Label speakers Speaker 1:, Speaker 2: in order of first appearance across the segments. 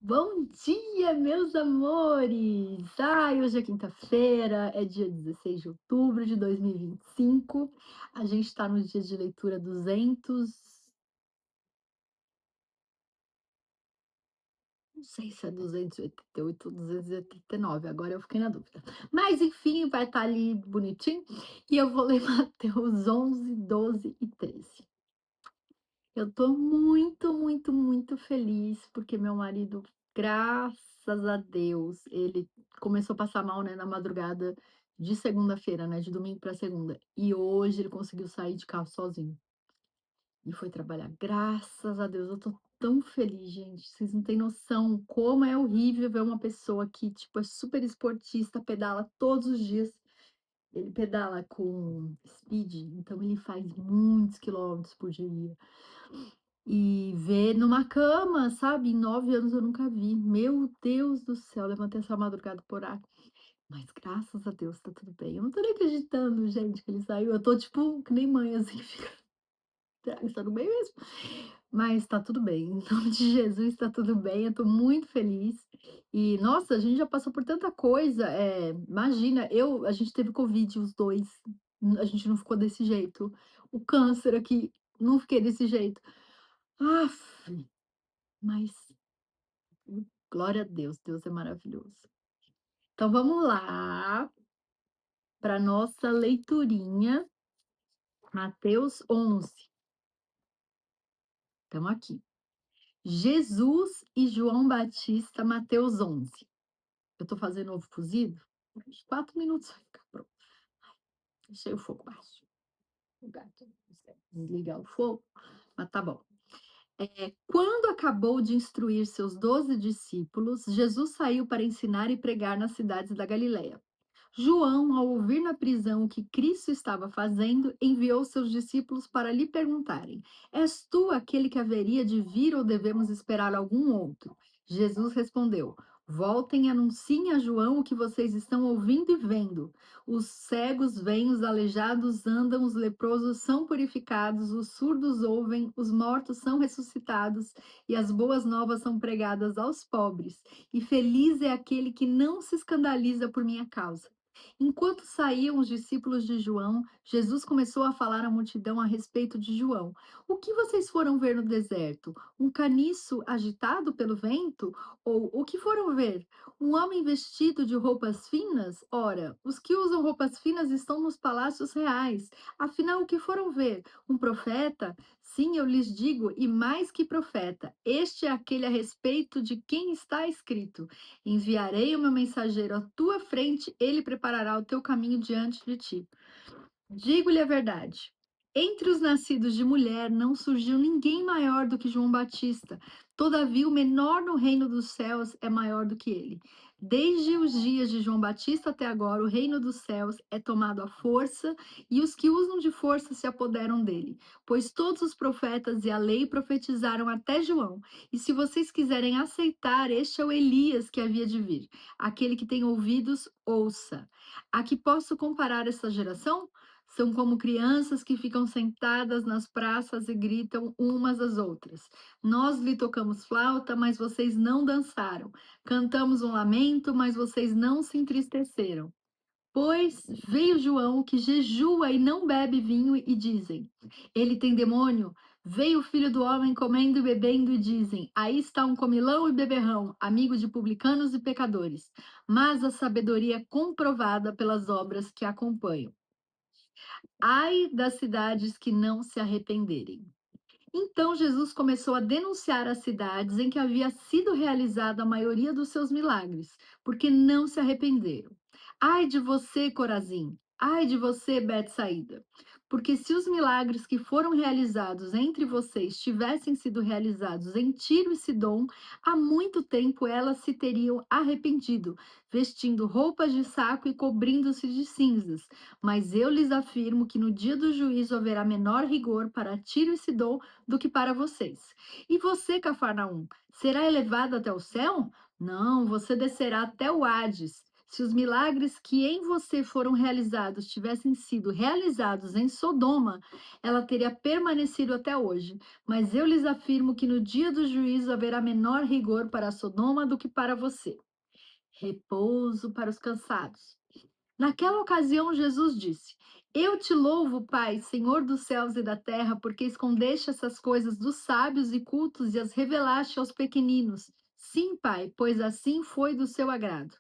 Speaker 1: Bom dia, meus amores! Ai, hoje é quinta-feira, é dia 16 de outubro de 2025. A gente está no dia de leitura 200, não sei se é 288 ou 289, agora eu fiquei na dúvida. Mas enfim, vai estar ali bonitinho. E eu vou ler Mateus 11, 12 e 13. Eu tô muito, muito, muito feliz, porque meu marido, graças a Deus, ele começou a passar mal, né, na madrugada de segunda-feira, né, de domingo para segunda. E hoje ele conseguiu sair de carro sozinho e foi trabalhar. Graças a Deus, eu tô tão feliz, gente. Vocês não têm noção como é horrível ver uma pessoa que, tipo, é super esportista, pedala todos os dias. Ele pedala com speed, então ele faz muitos quilômetros por dia. E ver numa cama, sabe, em 9 anos eu nunca vi. Meu Deus do céu, levantei essa madrugada por orar, mas graças a Deus tá tudo bem. Eu não tô nem acreditando, gente, que ele saiu. Eu tô tipo que nem mãe, assim, fica será que está tudo bem mesmo? Mas tá tudo bem, em nome de Jesus tá tudo bem, eu tô muito feliz. E nossa, a gente já passou por tanta coisa, imagina, a gente teve covid os 2, a gente não ficou desse jeito. O câncer aqui, não fiquei desse jeito. Aff. Mas, glória a Deus, Deus é maravilhoso. Então vamos lá para nossa leiturinha, Mateus 11. Estamos aqui. Jesus e João Batista, Mateus 11. Eu estou fazendo ovo cozido, uns 4 minutos vai ficar pronto. Deixei o fogo baixo. O gato não sei desligar o fogo, mas tá bom. Quando acabou de instruir seus 12 discípulos, Jesus saiu para ensinar e pregar nas cidades da Galiléia. João, ao ouvir na prisão o que Cristo estava fazendo, enviou seus discípulos para lhe perguntarem: És tu aquele que haveria de vir ou devemos esperar algum outro? Jesus respondeu: Voltem e anunciem a João o que vocês estão ouvindo e vendo. Os cegos veem, os aleijados andam, os leprosos são purificados, os surdos ouvem, os mortos são ressuscitados e as boas novas são pregadas aos pobres. E feliz é aquele que não se escandaliza por minha causa. Enquanto saíam os discípulos de João, Jesus começou a falar à multidão a respeito de João. O que vocês foram ver no deserto? Um caniço agitado pelo vento? Ou o que foram ver? Um homem vestido de roupas finas? Ora, os que usam roupas finas estão nos palácios reais. Afinal, o que foram ver? Um profeta? Sim, eu lhes digo, e mais que profeta, este é aquele a respeito de quem está escrito: Enviarei o meu mensageiro à tua frente, ele preparará o teu caminho diante de ti. Digo-lhe a verdade. Entre os nascidos de mulher não surgiu ninguém maior do que João Batista. Todavia, o menor no reino dos céus é maior do que ele. Desde os dias de João Batista até agora, o reino dos céus é tomado à força, e os que usam de força se apoderam dele. Pois todos os profetas e a lei profetizaram até João. E se vocês quiserem aceitar, este é o Elias que havia de vir. Aquele que tem ouvidos, ouça. A que posso comparar essa geração? São como crianças que ficam sentadas nas praças e gritam umas às outras. Nós lhe tocamos flauta, mas vocês não dançaram. Cantamos um lamento, mas vocês não se entristeceram. Pois veio João, que jejua e não bebe vinho, e dizem: Ele tem demônio. Veio o filho do homem comendo e bebendo, e dizem: Aí está um comilão e beberrão, amigo de publicanos e pecadores. Mas a sabedoria é comprovada pelas obras que a acompanham. Ai das cidades que não se arrependerem. Então Jesus começou a denunciar as cidades em que havia sido realizada a maioria dos seus milagres, porque não se arrependeram. Ai de você, Corazim! Ai de você, Betsaída! Porque se os milagres que foram realizados entre vocês tivessem sido realizados em Tiro e Sidom, há muito tempo elas se teriam arrependido, vestindo roupas de saco e cobrindo-se de cinzas. Mas eu lhes afirmo que no dia do juízo haverá menor rigor para Tiro e Sidom do que para vocês. E você, Cafarnaum, será elevado até o céu? Não, você descerá até o Hades. Se os milagres que em você foram realizados tivessem sido realizados em Sodoma, ela teria permanecido até hoje. Mas eu lhes afirmo que no dia do juízo haverá menor rigor para Sodoma do que para você. Repouso para os cansados. Naquela ocasião, Jesus disse: Eu te louvo, Pai, Senhor dos céus e da terra, porque escondeste essas coisas dos sábios e cultos e as revelaste aos pequeninos. Sim, Pai, pois assim foi do seu agrado.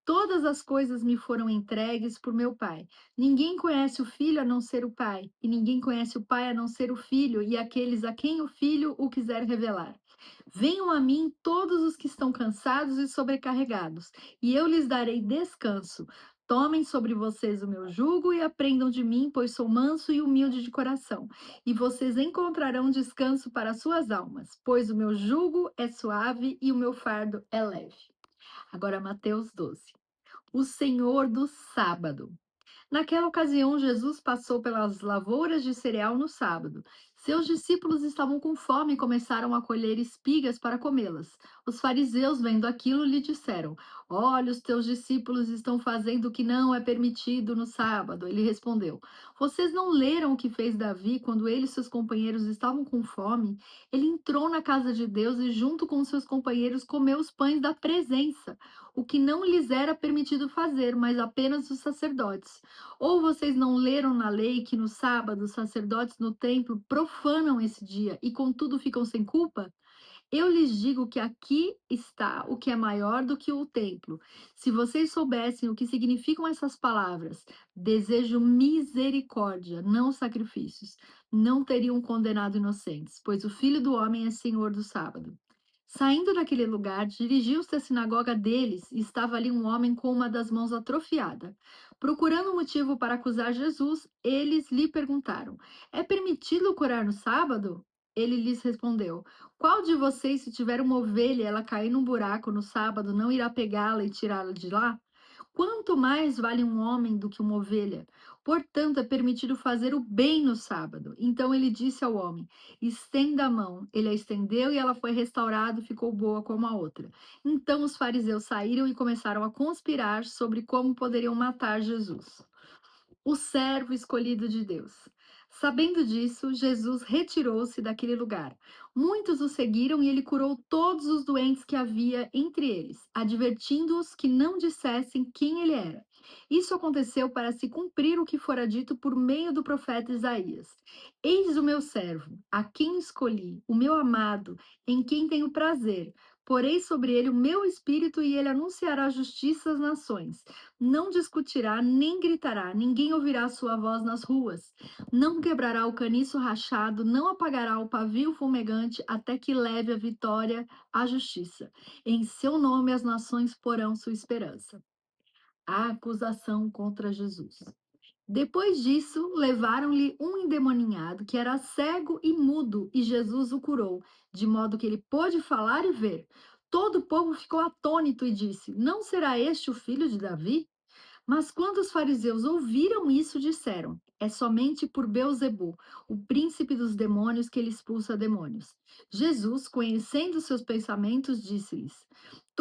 Speaker 1: Todas as coisas me foram entregues por meu Pai. Ninguém conhece o Filho a não ser o Pai, e ninguém conhece o Pai a não ser o Filho e aqueles a quem o Filho o quiser revelar. Venham a mim todos os que estão cansados e sobrecarregados, e eu lhes darei descanso. Tomem sobre vocês o meu jugo e aprendam de mim, pois sou manso e humilde de coração, e vocês encontrarão descanso para suas almas, pois o meu jugo é suave e o meu fardo é leve. Agora, Mateus 12. O Senhor do sábado. Naquela ocasião, Jesus passou pelas lavouras de cereal no sábado. Seus discípulos estavam com fome e começaram a colher espigas para comê-las. Os fariseus, vendo aquilo, lhe disseram: Olha, os teus discípulos estão fazendo o que não é permitido no sábado. Ele respondeu: Vocês não leram o que fez Davi quando ele e seus companheiros estavam com fome? Ele entrou na casa de Deus e, junto com seus companheiros, comeu os pães da presença, o que não lhes era permitido fazer, mas apenas os sacerdotes. Ou vocês não leram na lei que no sábado os sacerdotes no templo profanam esse dia e contudo ficam sem culpa? Eu lhes digo que aqui está o que é maior do que o templo. Se vocês soubessem o que significam essas palavras, desejo misericórdia, não sacrifícios, não teriam condenado inocentes, pois o Filho do Homem é Senhor do sábado. Saindo daquele lugar, dirigiu-se à sinagoga deles e estava ali um homem com uma das mãos atrofiada. Procurando um motivo para acusar Jesus, eles lhe perguntaram: É permitido curar no sábado? Ele lhes respondeu: Qual de vocês, se tiver uma ovelha e ela cair num buraco no sábado, não irá pegá-la e tirá-la de lá? Quanto mais vale um homem do que uma ovelha? Portanto, é permitido fazer o bem no sábado. Então ele disse ao homem: Estenda a mão. Ele a estendeu e ela foi restaurada e ficou boa como a outra. Então os fariseus saíram e começaram a conspirar sobre como poderiam matar Jesus, o servo escolhido de Deus. Sabendo disso, Jesus retirou-se daquele lugar. Muitos o seguiram e ele curou todos os doentes que havia entre eles, advertindo-os que não dissessem quem ele era. Isso aconteceu para se cumprir o que fora dito por meio do profeta Isaías: Eis o meu servo, a quem escolhi, o meu amado, em quem tenho prazer. Porei sobre ele o meu espírito e ele anunciará justiça às nações. Não discutirá, nem gritará, ninguém ouvirá sua voz nas ruas. Não quebrará o caniço rachado, não apagará o pavio fumegante, até que leve a vitória à justiça. Em seu nome as nações porão sua esperança. A acusação contra Jesus. Depois disso, levaram-lhe um endemoniado que era cego e mudo, e Jesus o curou, de modo que ele pôde falar e ver. Todo o povo ficou atônito e disse: Não será este o filho de Davi? Mas quando os fariseus ouviram isso, disseram: É somente por Beelzebul, o príncipe dos demônios, que ele expulsa demônios. Jesus, conhecendo seus pensamentos, disse-lhes: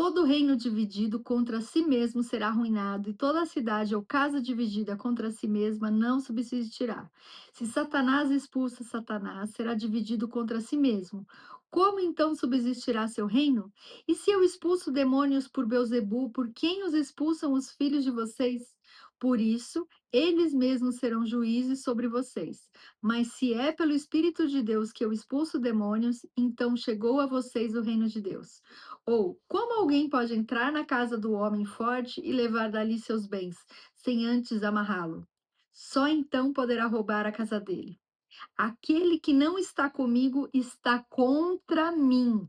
Speaker 1: Todo reino dividido contra si mesmo será arruinado, e toda cidade ou casa dividida contra si mesma não subsistirá. Se Satanás expulsa Satanás, será dividido contra si mesmo. Como então subsistirá seu reino? E se eu expulso demônios por Beelzebul, por quem os expulsam os filhos de vocês? Por isso, eles mesmos serão juízes sobre vocês. Mas se é pelo Espírito de Deus que eu expulso demônios, então chegou a vocês o reino de Deus. Ou, como alguém pode entrar na casa do homem forte e levar dali seus bens, sem antes amarrá-lo? Só então poderá roubar a casa dele. Aquele que não está comigo está contra mim,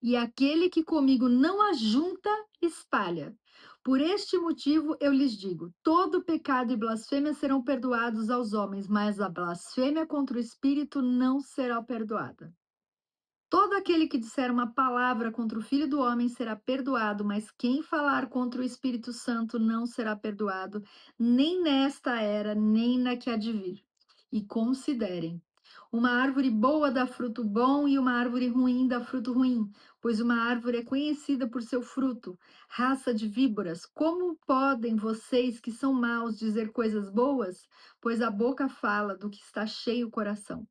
Speaker 1: e aquele que comigo não ajunta, espalha. Por este motivo eu lhes digo: todo pecado e blasfêmia serão perdoados aos homens, mas a blasfêmia contra o Espírito não será perdoada. Todo aquele que disser uma palavra contra o Filho do Homem será perdoado, mas quem falar contra o Espírito Santo não será perdoado, nem nesta era, nem na que há de vir. E considerem: uma árvore boa dá fruto bom e uma árvore ruim dá fruto ruim. pois uma árvore é conhecida por seu fruto. Raça de víboras, como podem vocês que são maus dizer coisas boas? Pois a boca fala do que está cheio o coração.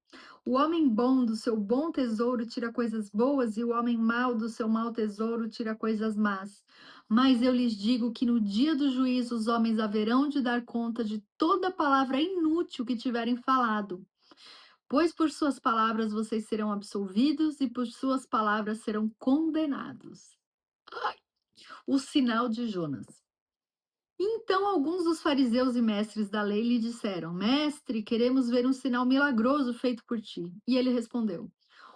Speaker 1: O homem bom do seu bom tesouro tira coisas boas, e o homem mau do seu mau tesouro tira coisas más. Mas eu lhes digo que no dia do juízo os homens haverão de dar conta de toda palavra inútil que tiverem falado. Pois por suas palavras vocês serão absolvidos e por suas palavras serão condenados. O sinal de Jonas. Então alguns dos fariseus e mestres da lei lhe disseram: Mestre, queremos ver um sinal milagroso feito por ti. E ele respondeu: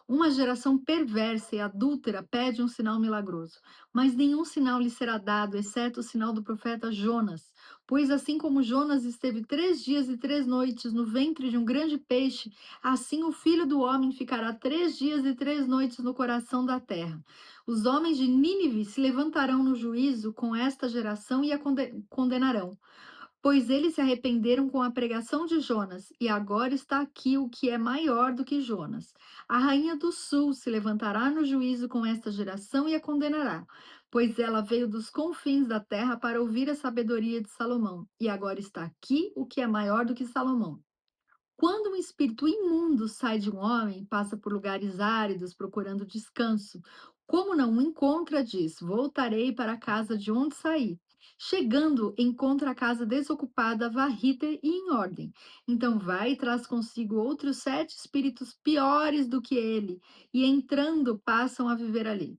Speaker 1: Uma geração perversa e adúltera pede um sinal milagroso, mas nenhum sinal lhe será dado, exceto o sinal do profeta Jonas. Pois assim como Jonas esteve 3 dias e 3 noites no ventre de um grande peixe, assim o Filho do Homem ficará 3 dias e 3 noites no coração da terra. Os homens de Nínive se levantarão no juízo com esta geração e a condenarão, pois eles se arrependeram com a pregação de Jonas, e agora está aqui o que é maior do que Jonas. A rainha do sul se levantará no juízo com esta geração e a condenará, pois ela veio dos confins da terra para ouvir a sabedoria de Salomão, e agora está aqui o que é maior do que Salomão. Quando um espírito imundo sai de um homem, passa por lugares áridos procurando descanso. Como não o encontra, diz: Voltarei para a casa de onde saí. Chegando, encontra a casa desocupada, varrida e em ordem. Então vai e traz consigo outros 7 espíritos piores do que ele, e entrando, passam a viver ali.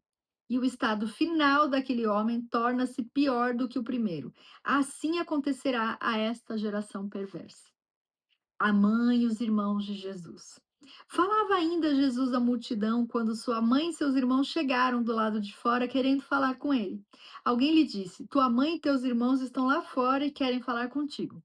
Speaker 1: E o estado final daquele homem torna-se pior do que o primeiro. Assim acontecerá a esta geração perversa. A mãe e os irmãos de Jesus. Falava ainda Jesus à multidão quando sua mãe e seus irmãos chegaram do lado de fora querendo falar com ele. Alguém lhe disse: Tua mãe e teus irmãos estão lá fora e querem falar contigo.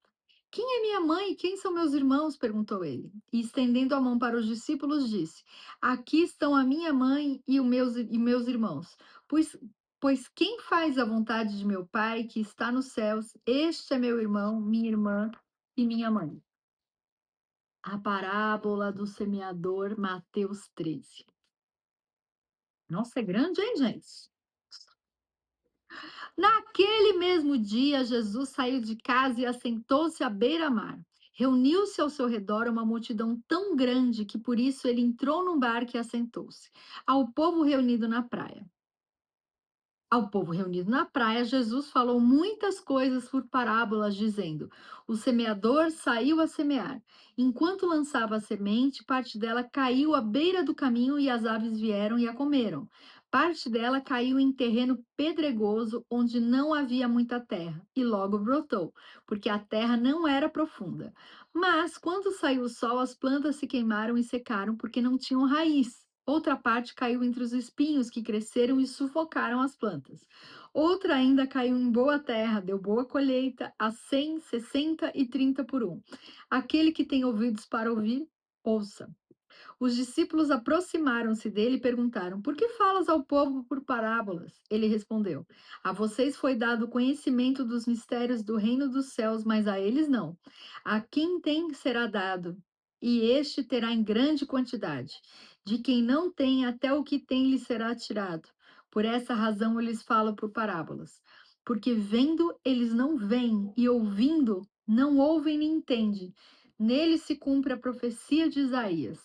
Speaker 1: Quem é minha mãe e quem são meus irmãos? Perguntou ele. E estendendo a mão para os discípulos, disse: Aqui estão a minha mãe e meus irmãos. Pois quem faz a vontade de meu Pai que está nos céus, este é meu irmão, minha irmã e minha mãe. A parábola do semeador, Mateus 13. Nossa, é grande, hein, gente? Naquele mesmo dia, Jesus saiu de casa e assentou-se à beira-mar. Reuniu-se ao seu redor uma multidão tão grande que por isso ele entrou num barco e assentou-se. Ao povo reunido na praia. Ao povo reunido na praia, Jesus falou muitas coisas por parábolas, dizendo: O semeador saiu a semear. Enquanto lançava a semente, parte dela caiu à beira do caminho e as aves vieram e a comeram. Parte dela caiu em terreno pedregoso, onde não havia muita terra, e logo brotou, porque a terra não era profunda. Mas, quando saiu o sol, as plantas se queimaram e secaram, porque não tinham raiz. Outra parte caiu entre os espinhos que cresceram e sufocaram as plantas. Outra ainda caiu em boa terra, deu boa colheita, a 100, 60 e 30 por um. Aquele que tem ouvidos para ouvir, ouça. Os discípulos aproximaram-se dele e perguntaram: Por que falas ao povo por parábolas? Ele respondeu: A vocês foi dado o conhecimento dos mistérios do reino dos céus, mas a eles não. A quem tem será dado, e este terá em grande quantidade. De quem não tem, até o que tem lhe será tirado. Por essa razão eu lhes falo por parábolas. Porque vendo eles não veem, e ouvindo não ouvem nem entendem. Nele se cumpre a profecia de Isaías.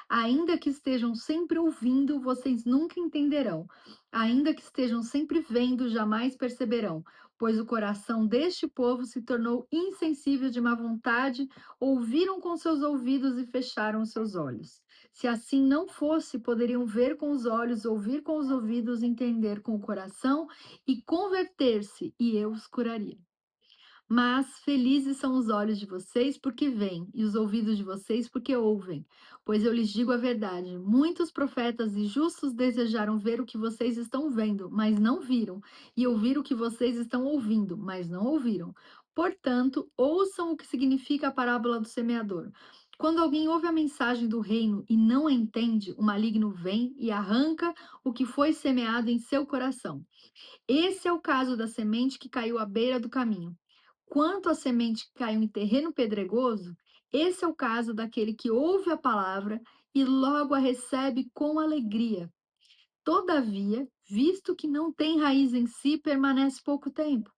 Speaker 1: Ainda que estejam sempre ouvindo, vocês nunca entenderão. Ainda que estejam sempre vendo, jamais perceberão, pois o coração deste povo se tornou insensível de má vontade, ouviram com seus ouvidos e fecharam os seus olhos. Se assim não fosse, poderiam ver com os olhos, ouvir com os ouvidos, entender com o coração e converter-se, e eu os curaria. Mas felizes são os olhos de vocês porque veem, e os ouvidos de vocês porque ouvem. Pois eu lhes digo a verdade: muitos profetas e justos desejaram ver o que vocês estão vendo, mas não viram, e ouvir o que vocês estão ouvindo, mas não ouviram. Portanto, ouçam o que significa a parábola do semeador. Quando alguém ouve a mensagem do reino e não a entende, o maligno vem e arranca o que foi semeado em seu coração. Esse é o caso da semente que caiu à beira do caminho. Quanto à semente que caiu em terreno pedregoso, esse é o caso daquele que ouve a palavra e logo a recebe com alegria. Todavia, visto que não tem raiz em si, permanece pouco tempo.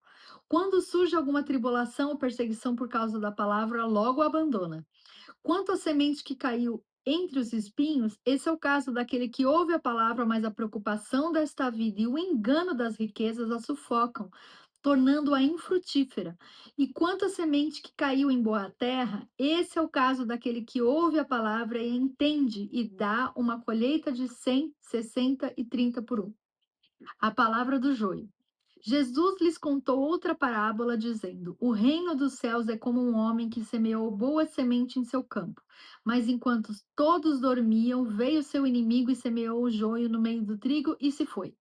Speaker 1: Quando surge alguma tribulação ou perseguição por causa da palavra, logo a abandona. Quanto à semente que caiu entre os espinhos, esse é o caso daquele que ouve a palavra, mas a preocupação desta vida e o engano das riquezas a sufocam, tornando-a infrutífera. E quanto à semente que caiu em boa terra, esse é o caso daquele que ouve a palavra e entende e dá uma colheita de 100, 60 e 30 por um. A palavra do joio. Jesus lhes contou outra parábola, dizendo: O reino dos céus é como um homem que semeou boa semente em seu campo. Mas enquanto todos dormiam, veio seu inimigo e semeou o joio no meio do trigo e se foi.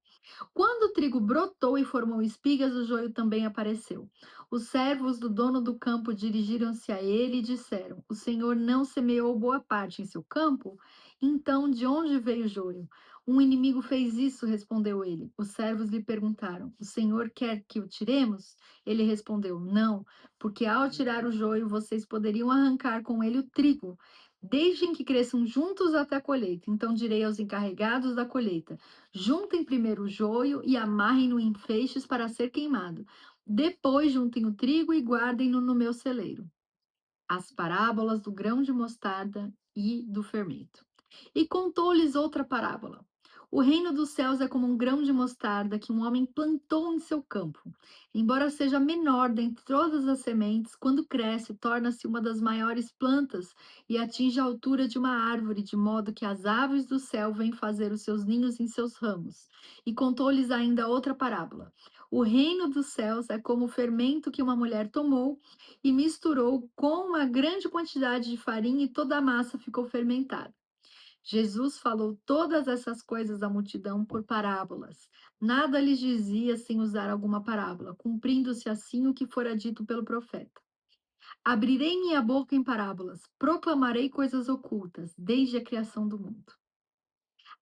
Speaker 1: Quando o trigo brotou e formou espigas, o joio também apareceu. Os servos do dono do campo dirigiram-se a ele e disseram: O senhor não semeou boa parte em seu campo? Então, de onde veio o joio? Um inimigo fez isso, respondeu ele. Os servos lhe perguntaram: O senhor quer que o tiremos? Ele respondeu: Não, porque ao tirar o joio, vocês poderiam arrancar com ele o trigo. Deixem que cresçam juntos até a colheita. Então direi aos encarregados da colheita: Juntem primeiro o joio e amarrem-no em feixes para ser queimado. Depois juntem o trigo e guardem-no no meu celeiro. As parábolas do grão de mostarda e do fermento. E contou-lhes outra parábola. O reino dos céus é como um grão de mostarda que um homem plantou em seu campo. Embora seja menor dentre todas as sementes, quando cresce, torna-se uma das maiores plantas e atinge a altura de uma árvore, de modo que as aves do céu vêm fazer os seus ninhos em seus ramos. E contou-lhes ainda outra parábola. O reino dos céus é como o fermento que uma mulher tomou e misturou com uma grande quantidade de farinha e toda a massa ficou fermentada. Jesus falou todas essas coisas à multidão por parábolas. Nada lhes dizia sem usar alguma parábola, cumprindo-se assim o que fora dito pelo profeta. Abrirei minha boca em parábolas, proclamarei coisas ocultas, desde a criação do mundo.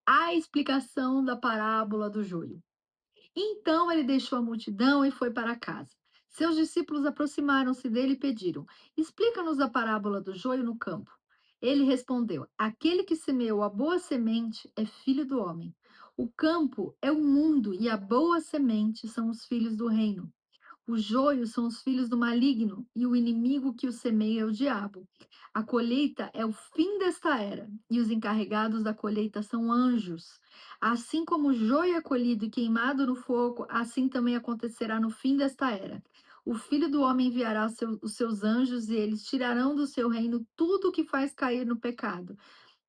Speaker 1: A explicação da parábola do joio. Então ele deixou a multidão e foi para casa. Seus discípulos aproximaram-se dele e pediram: Explica-nos a parábola do joio no campo. Ele respondeu: Aquele que semeou a boa semente é filho do homem. O campo é o mundo e a boa semente são os filhos do reino. Os joios são os filhos do maligno, e o inimigo que o semeia é o diabo. A colheita é o fim desta era, e os encarregados da colheita são anjos. Assim como o joio é colhido e queimado no fogo, assim também acontecerá no fim desta era. O Filho do Homem enviará os seus anjos, e eles tirarão do seu reino tudo o que faz cair no pecado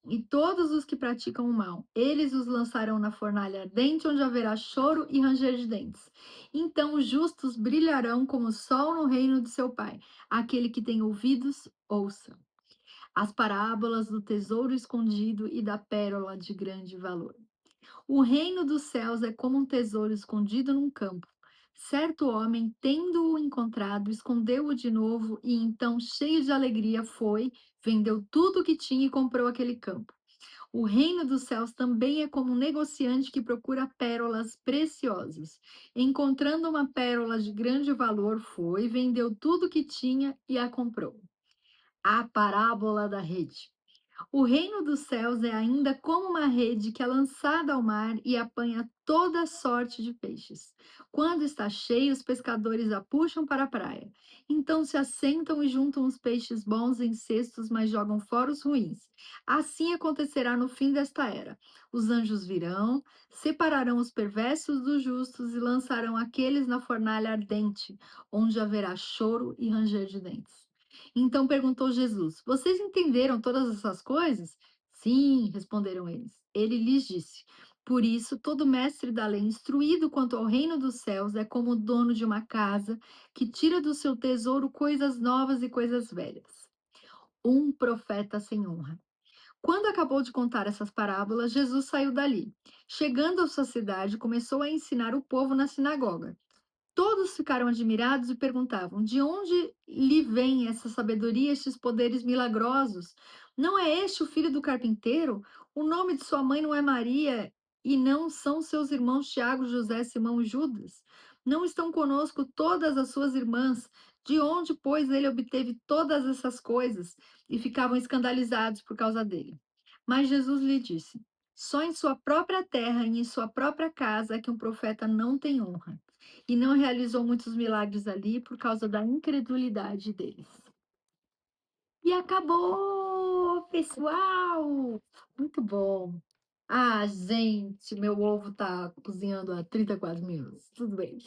Speaker 1: e todos os que praticam o mal. Eles os lançarão na fornalha ardente, onde haverá choro e ranger de dentes. Então os justos brilharão como o sol no reino de seu Pai. Aquele que tem ouvidos, ouça. As parábolas do tesouro escondido e da pérola de grande valor. O reino dos céus é como um tesouro escondido num campo. Certo homem, tendo-o encontrado, escondeu-o de novo e então, cheio de alegria, foi, vendeu tudo o que tinha e comprou aquele campo. O reino dos céus também é como um negociante que procura pérolas preciosas. Encontrando uma pérola de grande valor, foi, vendeu tudo que tinha e a comprou. A parábola da rede. O reino dos céus é ainda como uma rede que é lançada ao mar e apanha toda sorte de peixes. Quando está cheio, os pescadores a puxam para a praia. Então se assentam e juntam os peixes bons em cestos, mas jogam fora os ruins. Assim acontecerá no fim desta era. Os anjos virão, separarão os perversos dos justos e lançarão aqueles na fornalha ardente, onde haverá choro e ranger de dentes. Então perguntou Jesus: Vocês entenderam todas essas coisas? Sim, responderam eles. Ele lhes disse: Por isso, todo mestre da lei, instruído quanto ao reino dos céus, é como o dono de uma casa que tira do seu tesouro coisas novas e coisas velhas. Um profeta sem honra. Quando acabou de contar essas parábolas, Jesus saiu dali. Chegando à sua cidade, começou a ensinar o povo na sinagoga. Todos ficaram admirados e perguntavam: De onde lhe vem essa sabedoria, estes poderes milagrosos? Não é este o filho do carpinteiro? O nome de sua mãe não é Maria e não são seus irmãos Tiago, José, Simão e Judas? Não estão conosco todas as suas irmãs? De onde, pois, ele obteve todas essas coisas? E ficavam escandalizados por causa dele. Mas Jesus lhe disse: Só em sua própria terra e em sua própria casa é que um profeta não tem honra. E não realizou muitos milagres ali por causa da incredulidade deles. E acabou, pessoal! Muito bom. Ah, gente, meu ovo tá cozinhando há 34 minutos. Tudo bem.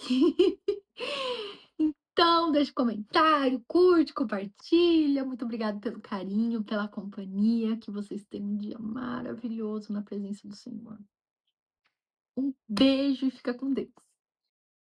Speaker 1: Então, deixa um comentário, curte, compartilha. Muito obrigada pelo carinho, pela companhia. Que vocês tenham um dia maravilhoso na presença do Senhor. Um beijo e fica com Deus.